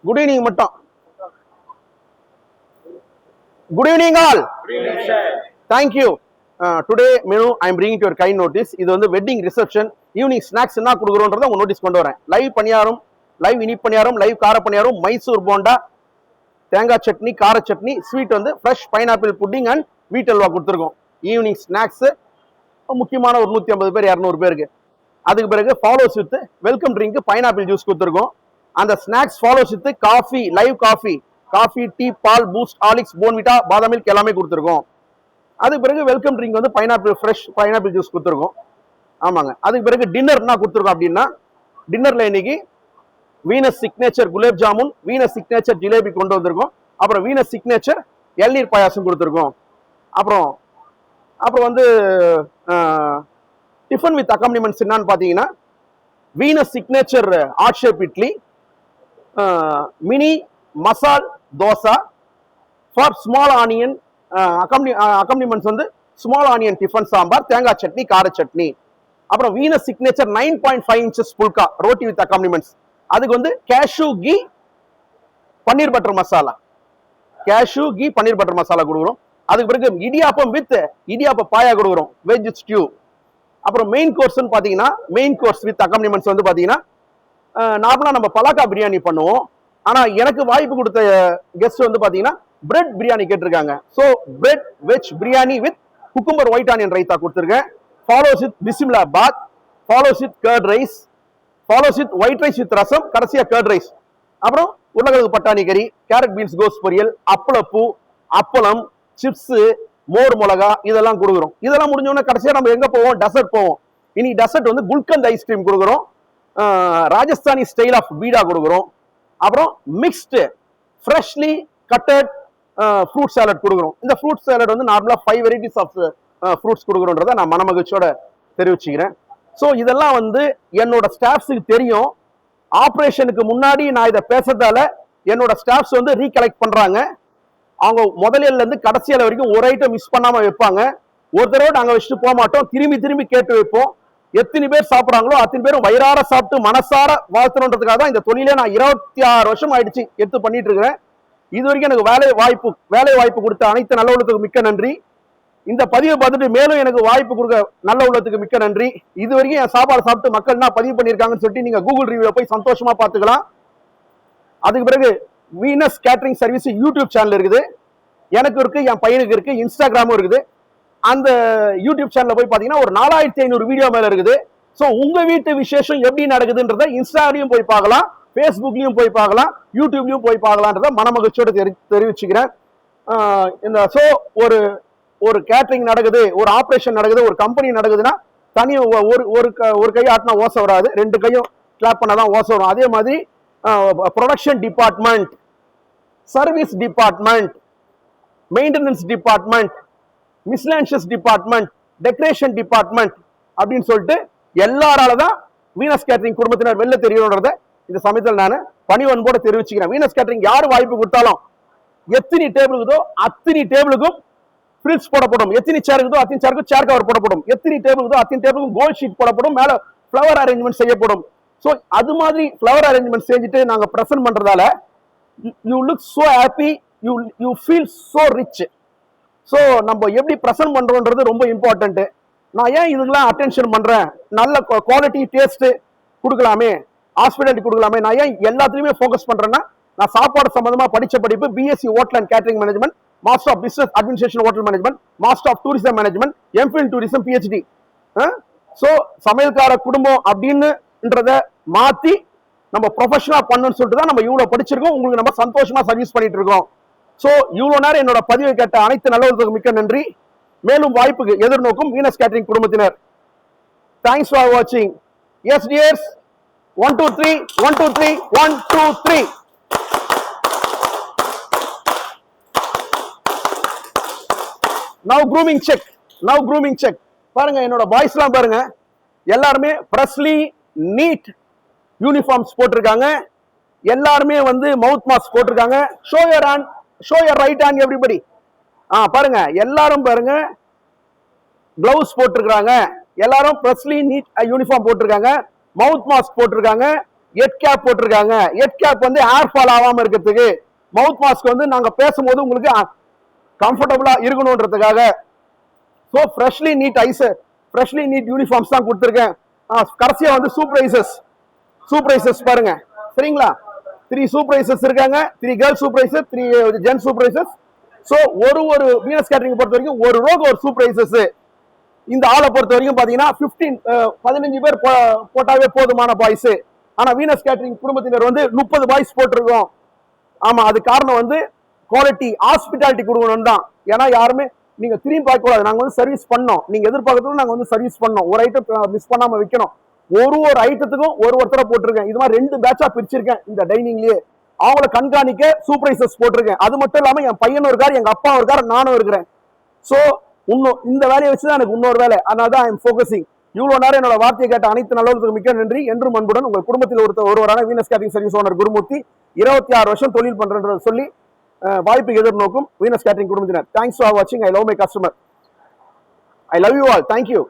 Good evening மட்டும். Good evening all. Thank you. Today menu I am bringing to your kind notice. இது வந்து wedding reception, evening snacks என்ன கொடுக்குறோன்றதை உங்க notice கொண்டு வரேன். லைவ் பணியாரம், லைவ் இனிப்பு பணியாரம், லைவ் கார பணியாரம், மைசூர் போண்டா, தேங்காய் சட்னி, கார சட்னி, ஸ்வீட் வந்து ஃப்ரெஷ் பைனாப்பிள் புட்டிங் அண்ட் வீட் அல்வா கொடுத்துருக்கோம். ஈவினிங் ஸ்நாக்ஸ் முக்கியமான ஒரு 150 பேர் 200 பேருக்கு. அதுக்கு பிறகு follows with welcome drink pineapple juice கொடுத்துருக்கோம். அந்த snacks follows with coffee, live coffee, tea, பால், பூஸ்ட், ஹார்லிக்ஸ், போன்விட்டா, பாதாம் மில்க் எல்லாமே கொடுத்துருக்கோம். அதுக்கு பிறகு வெல்கம் ட்ரிங்க் வந்து பைனாப்பிள் ஃப்ரெஷ் பைனாப்பிள் ஜூஸ் கொடுத்துருக்கோம். ஆமாங்க. அதுக்கு பிறகு டின்னர் என்ன கொடுத்துருக்கோம் அப்படின்னா, டின்னர்ல இன்னைக்கு Venus signature gulab jamun, Venus signature jalebi கொண்டு வந்திருக்கோம். அப்புறம் வீனஸ் சிக்னேச்சர் இளநீர் பாயாசம் கொடுத்துருக்கோம். அப்புறம் வந்து டிஃபன் வித் அக்காம்பனிமெண்ட்ஸ் என்னன்னு பார்த்தீங்கன்னா, Venus signature art shape idli, mini masala dosa for small onion, அக்காம்பனிமெண்ட்ஸ் வந்து ஸ்மால் ஆனியன் டிஃபன் சாம்பார், தேங்காய் சட்னி, கார சட்னி. அப்புறம் Venus signature 9.5 inches phulka roti with accompaniments. அதுக்கு வந்து கேஷ்யூ கீ பன்னீர் பட்டர் மசாலா, கேஷ்யூ கீ பன்னீர் பட்டர் மசாலா கொடுக்குறோம். அதுக்கு பிறகு இடியாப்பம் வித் இடியாப்ப பாயா கொடுக்குறோம், வெஜ் ஸ்டியூ. அப்புறம் மெயின் கோர்ஸ்னு பார்த்தீங்கன்னா, மெயின் கோர்ஸ் வித் அக்காம்பனிமெண்ட்ஸ் வந்து பார்த்தீங்கன்னா, நார்மலாக நம்ம பலாக்கா பிரியாணி பண்ணுவோம். ஆனால் எனக்கு வாய்ப்பு கொடுத்த கெஸ்ட் வந்து பார்த்தீங்கன்னா பிரெட் பிரியாணி கேட்டிருக்காங்க. So bread veg biryani with cucumber white onion raita கொடுத்துருக்கேன். Follows with bisibele bath, follows with curd rice, follows with white rice with rasam, கடைசியாக கர்ட் ரைஸ். அப்புறம் உருளைக்கிழங்கு பட்டாணி கறி, கேரட் பீன்ஸ் கோஸ் பொரியல், அப்பளப்பூ, அப்பளம், சிப்ஸு, மோர் மிளகா இதெல்லாம் கொடுக்குறோம். இதெல்லாம் முடிஞ்சோடனே கடைசியாக நம்ம எங்கே போவோம்? டெசர்ட் போவோம். இன்னைக்கு டெசர்ட் வந்து குல்கந்த் ஐஸ்கிரீம் கொடுக்குறோம், ராஜஸ்தானி ஸ்டைல் ஆஃப் பீடா கொடுக்குறோம். அப்புறம் மிக்ஸ்டு ஃப்ரெஷ்லி கட்டட் ஃப்ரூட் சாலட் கொடுக்குறோம். இந்த ஃப்ரூட் சாலட் வந்து நார்மலாக 5 வெரைட்டிஸ் ஆஃப் ஃப்ரூட்ஸ் கொடுக்குறோன்றதை நான் மனமகிழ்ச்சியோட தெரிவிச்சுக்கிறேன். ஸோ இதெல்லாம் வந்து என்னோட ஸ்டாஃப்ஸுக்கு தெரியும். ஆப்ரேஷனுக்கு முன்னாடி நான் இதை பேசுறதால என்னோட ஸ்டாஃப்ஸ் வந்து ரீகலெக்ட் பண்றாங்க. அவங்க முதல்ல இருந்து கடைசியில வரைக்கும் ஒரு ஐட்டம் மிஸ் பண்ணாம வைப்பாங்க. ஒரு தடவை நாங்க வச்சுட்டு போக மாட்டோம், திரும்பி கேட்டு வைப்போம். எத்தனை பேர் சாப்பிட்றாங்களோ அத்தனை பேரும் வயிறார சாப்பிட்டு மனசார வாழ்த்தணுன்றதுக்காக தான் இந்த தொழிலே நான் 26 வருஷம் ஆயிடுச்சு எடுத்து பண்ணிட்டு இருக்கிறேன். இது வரைக்கும் எனக்கு வேலை வாய்ப்பு கொடுத்த அனைத்து நல்ல உள்ளத்துக்கு மிக்க நன்றி. இந்த பதிவை பார்த்துட்டு மேலும் எனக்கு வாய்ப்பு கொடுக்க நல்ல உள்ளத்துக்கு மிக்க நன்றி. இது வரைக்கும் என் சாப்பாடு சாப்பிட்டு மக்கள் என்ன பதிவு பண்ணியிருக்காங்கன்னு சொல்லிட்டு நீங்க கூகுள் ரிவ்யூல போய் சந்தோஷமா பார்த்துக்கலாம். அதுக்கு பிறகு Venus catering service YouTube channel இருக்குது, எனக்கு இருக்கு, என் பையனுக்கு இருக்கு, இன்ஸ்டாகிராமும் இருக்குது. அந்த யூடியூப் சேனல்ல போய் பாத்தீங்கன்னா ஒரு 4500 வீடியோ மேல இருக்குது. ஸோ உங்க வீட்டு விசேஷம் எப்படி நடக்குதுன்றத இன்ஸ்டாலையும் போய் பார்க்கலாம், ஃபேஸ்புக்லயும் போய் பார்க்கலாம், யூடியூப்லயும் போய் பார்க்கலான்றத மனமகிழ்ச்சியோட தெரிவிச்சுக்கிறேன். இந்த ஸோ ஒரு கேட்டரிங் நடக்குது, ஒரு ஆப்ரேஷன் நடக்குது, ஒரு கம்பெனி நடக்குதுன்னா தனி ஒரு கை ஆட்டினா ஓசை வராது, 2 கையும் கிளாப் பண்ணாதான் ஓசை வரும். அதே மாதிரி production department, service department, maintenance department, miscellaneous department, decoration department அப்படின்னு சொல்லிட்டு எல்லாரால தான் வீனஸ் கேட்டரிங் குடும்பத்தினர் வெளில தெரியணுன்றத இந்த சமயத்தில் நான் பணிவன்போட தெரிவிச்சுக்கிறேன். வீனஸ் கேட்டரிங் யாரு வாய்ப்பு கொடுத்தாலும் எத்தனை டேபிள் இருக்குதோ அத்தனை டேபிளுக்கும் ஃப்ரிட்ஜ் போடப்படும், எத்தனை சேர் இருக்குதோ அத்தனை சேருக்கும் சேர் கவர் போடப்படும், எத்தனை டேபிள் இருக்குதோ அத்தனை டேபிளுக்கும் கோல்ட் ஷீட் போடப்படும், மேல ஃப்ளவர் அரேஞ்ச்மெண்ட் செய்யப்படும். ஸோ அது மாதிரி ஃப்ளவர் அரேஞ்ச்மெண்ட் செஞ்சுட்டு நாங்கள் ப்ரெசென்ட் பண்றதால you look so happy, you feel so rich. So நம்ம எப்படி ப்ரெசென்ட் பண்றோன்றது ரொம்ப இம்பார்ட்டன்ட். நான் ஏன் இதுக்கெல்லாம் அட்டென்ஷன் பண்றேன்? நல்ல குவாலிட்டி டேஸ்ட் கொடுக்கலாமே, ஹாஸ்பிட்டாலிட்டி கொடுக்கலாமே. நான் ஏன் எல்லாத்துலயுமே ஃபோக்கஸ் பண்றேன்னா, நான் சாப்பாடு சம்பந்தமா படிச்ச படிப்பு BSc hotel and catering management, master of business administration hotel management, master of tourism management, MPhil tourism PhD. So சமையல்கார குடும்பம் அப்படின்னுன்றத மாத்தி நம்ம ப்ரொஃபஷனலா பண்ணணும்னு சொல்லிட்டு தான் நம்ம இவ்வளவு படிச்சிருக்கோம். உங்களுக்கு நம்ம சந்தோஷமா சர்வீஸ் பண்ணிட்டு இருக்கோம். ஸோ இவ்வளவு நேரம் என்னோட பதிவை கேட்ட அனைத்து நல்லவர்களுக்கு மிக்க நன்றி. மேலும் வாய்ப்புக்கு எதிர்நோக்கும் வீனஸ் கேட்டரிங் குடும்பத்தினர். தேங்க்ஸ் ஃபார் வாட்சிங். Yes dears, 1 2 3 1 2 3 1 2 3. Now grooming check. பாருங்க என்னோட பாய்ஸ்லாம் பாருங்க, எல்லாருமே பிரஸ்லி நீட் யூனிஃபார்ம்ஸ் போட்டிருக்காங்க. எல்லாருமே வந்து மவுத் மாஸ்க் போட்டிருக்காங்க. Show your right hand everybody. பாருங்க எல்லாரும் பாருங்க கிளவுஸ் போட்டிருக்காங்க. எல்லாரும் பிரஸ்லி நீட் யூனிஃபார்ம் போட்டிருக்காங்க, மவுத் மாஸ்க் போட்டிருக்காங்க. ஹெட் கேப் போட்டிருக்காங்க. ஹெட் கேப் வந்து ஏர் ஃபால் ஆகாம இருக்கிறதுக்கு, மவுத் மாஸ்க் வந்து நாங்க பேசும்போது உங்களுக்கு கம்ஃபர்டபுளா இருக்கணும்ன்றதுக்காக. So freshly neat ice, freshly neat uniforms தான் கொடுத்துருக்கேன். கடைசியா வந்து சூப்பர்வைசர்ஸ் பாருங்க, சரிங்களா? 3 சூப்பர்வைசர்ஸ் இருக்காங்க, 3 girls supervisor, 3 gents supervisors. So ஒரு வீனஸ் கேட்டரிங் பொறுத்த வரைக்கும் ஒரு ரோக்கு ஒரு சூப்பர்வைசர்ஸ். இந்த ஆளை பொறுத்த வரைக்கும் பாத்தீங்கன்னா 15 பேர் போட்டாவே போதுமான பாய்ஸ். ஆனா வீனஸ் கேட்டரிங் குடும்பத்தினர் வந்து 30 பாய்ஸ் போட்டிருக்கோம். ஆமா, அது காரணம் வந்து குவாலிட்டி, ஹாஸ்பிட்டாலிட்டி கொடுக்கணும் தான். ஏன்னா யாருமே நீங்க திரும்பி பார்க்க கூடாது. நாங்க வந்து சர்வீஸ் பண்ணோம், நீங்க எதிர்பார்க்கறதும் நாங்க வந்து சர்வீஸ் பண்ணோம். ஒரு ஐட்டம் மிஸ் பண்ணாம வைக்கணும். ஒரு ஐட்டத்துக்கும் ஒருத்தரை போட்டிருக்கேன். இது மாதிரி 2 பேட்சா பிரிச்சிருக்கேன் இந்த டைனிங்லயே. அவங்கள கண்காணிக்க சூப்பர்வைசர்ஸ் போட்டிருக்கேன். அது மட்டும் இல்லாம என் பையனும் இருக்காரு, எங்க அப்பாவும் இருக்காரு, நானும் இருக்கிறேன். சோ இன்னும் இந்த வேலையை வச்சுதான் எனக்கு இன்னொரு வேலை. அதனால தான் ஐ எம் ஃபோக்கசிங். இவ்வளவு நேரம் என்னோட வார்த்தையை கேட்ட அனைத்து நல்லவர்களுக்கு மிக்க நன்றி. என்றும் அன்புடன் உங்கள் குடும்பத்தில் ஒருவரான Venus catering service owner Gurumurthy. 26 வருஷம் தொழில் பண்றேன் சொல்லி வாய்ப்பு எதிர்நோக்கும் வீனஸ் கேட்டரிங் குடும்பத்தினர். தேங்க்ஸ் ஃபார் வாட்சிங். I love my customer. I love you all. Thank you.